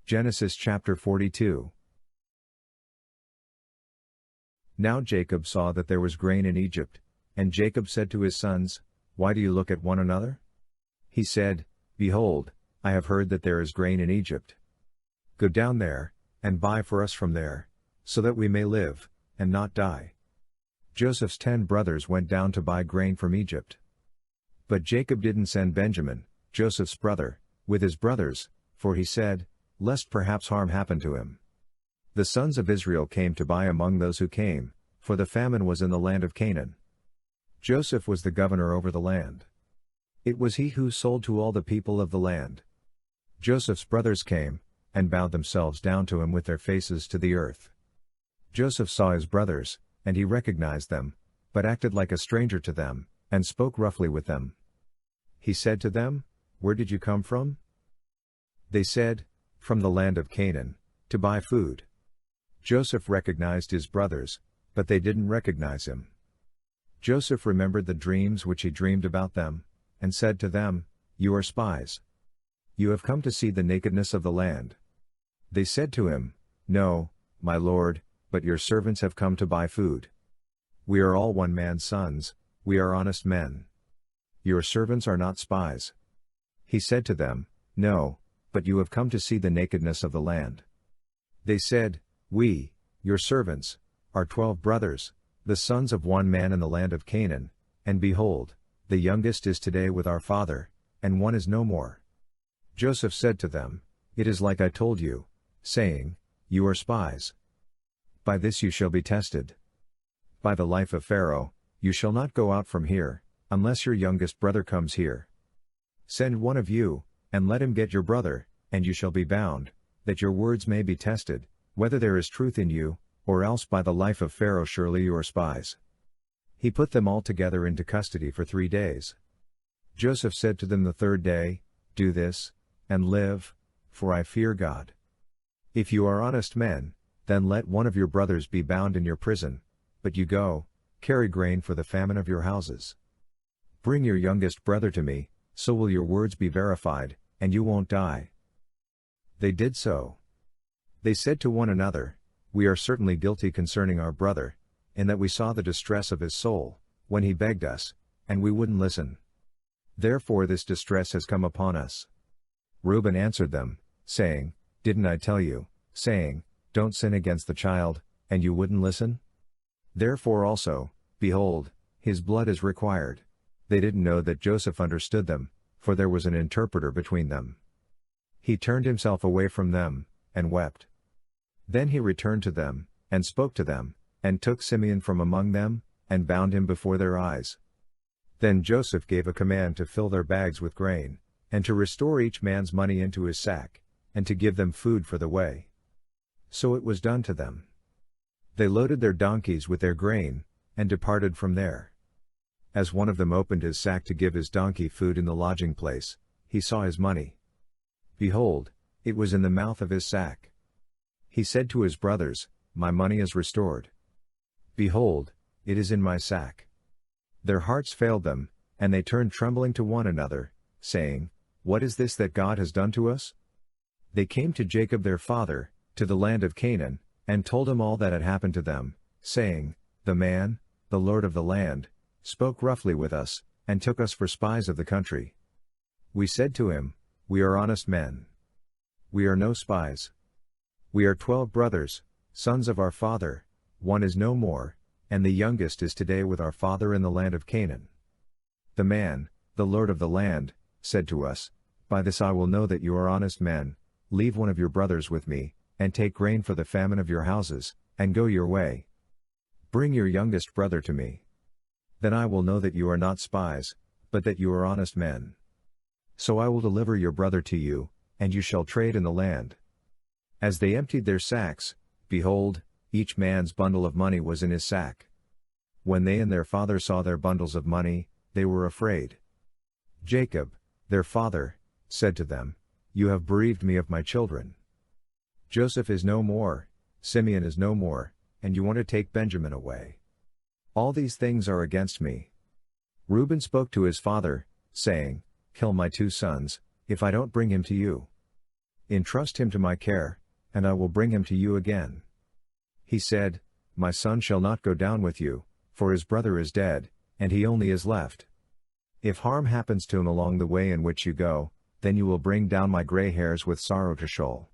Genesis chapter 42. Now Jacob saw that there was grain in Egypt, and Jacob said to his sons, "Why do you look at one another?" He said, "Behold, I have heard that there is grain in Egypt. Go down there, and buy for us from there, so that we may live, and not die." Joseph's 10 brothers went down to buy grain from Egypt. But Jacob didn't send Benjamin, Joseph's brother, with his brothers, for he said, "Lest perhaps harm happen to him." The sons of Israel came to buy among those who came, for the famine was in the land of Canaan. Joseph was the governor over the land. It was he who sold to all the people of the land. Joseph's brothers came, and bowed themselves down to him with their faces to the earth. Joseph saw his brothers, and he recognized them, but acted like a stranger to them, and spoke roughly with them. He said to them, "Where did you come from?" They said, "From the land of Canaan, to buy food." Joseph recognized his brothers, but they didn't recognize him. Joseph remembered the dreams which he dreamed about them, and said to them, "You are spies. You have come to see the nakedness of the land." They said to him, "No, my lord, but your servants have come to buy food. We are all one man's sons, we are honest men. Your servants are not spies." He said to them, "No, but you have come to see the nakedness of the land." They said, "We, your servants, are 12 brothers, the sons of one man in the land of Canaan, and behold, the youngest is today with our father, and one is no more." Joseph said to them, "It is like I told you, saying, You are spies. By this you shall be tested. By the life of Pharaoh, you shall not go out from here, unless your youngest brother comes here. Send one of you, and let him get your brother, and you shall be bound, that your words may be tested, whether there is truth in you, or else by the life of Pharaoh surely you are spies." He put them all together into custody for 3 days. Joseph said to them the 3rd day, "Do this, and live, for I fear God. If you are honest men, then let one of your brothers be bound in your prison, but you go, carry grain for the famine of your houses. Bring your youngest brother to me, so will your words be verified, and you won't die." They did so. They said to one another, "We are certainly guilty concerning our brother, in that we saw the distress of his soul, when he begged us, and we wouldn't listen. Therefore this distress has come upon us." Reuben answered them, saying, "Didn't I tell you, saying, Don't sin against the child, and you wouldn't listen? Therefore also, behold, his blood is required." They didn't know that Joseph understood them, for there was an interpreter between them. He turned himself away from them, and wept. Then he returned to them, and spoke to them, and took Simeon from among them, and bound him before their eyes. Then Joseph gave a command to fill their bags with grain, and to restore each man's money into his sack, and to give them food for the way. So it was done to them. They loaded their donkeys with their grain, and departed from there. As one of them opened his sack to give his donkey food in the lodging place, he saw his money. Behold, it was in the mouth of his sack. He said to his brothers, "My money is restored. Behold, it is in my sack." Their hearts failed them, and they turned trembling to one another, saying, "What is this that God has done to us?" They came to Jacob their father, to the land of Canaan, and told him all that had happened to them, saying, "The man, the lord of the land, spoke roughly with us, and took us for spies of the country. We said to him, We are honest men. We are no spies. We are 12 brothers, sons of our father, one is no more, and the youngest is today with our father in the land of Canaan. The man, the lord of the land, said to us, By this I will know that you are honest men, leave one of your brothers with me, and take grain for the famine of your houses, and go your way. Bring your youngest brother to me. Then I will know that you are not spies, but that you are honest men. So I will deliver your brother to you, and you shall trade in the land." As they emptied their sacks, behold, each man's bundle of money was in his sack. When they and their father saw their bundles of money, they were afraid. Jacob, their father, said to them, "You have bereaved me of my children. Joseph is no more, Simeon is no more, and you want to take Benjamin away. All these things are against me." Reuben spoke to his father, saying, "Kill my 2 sons, if I don't bring him to you." Entrust him to my care, and I will bring him to you again. He said, My son shall not go down with you, for his brother is dead, and he only is left. If harm happens to him along the way in which you go, then you will bring down my gray hairs with sorrow to Sheol.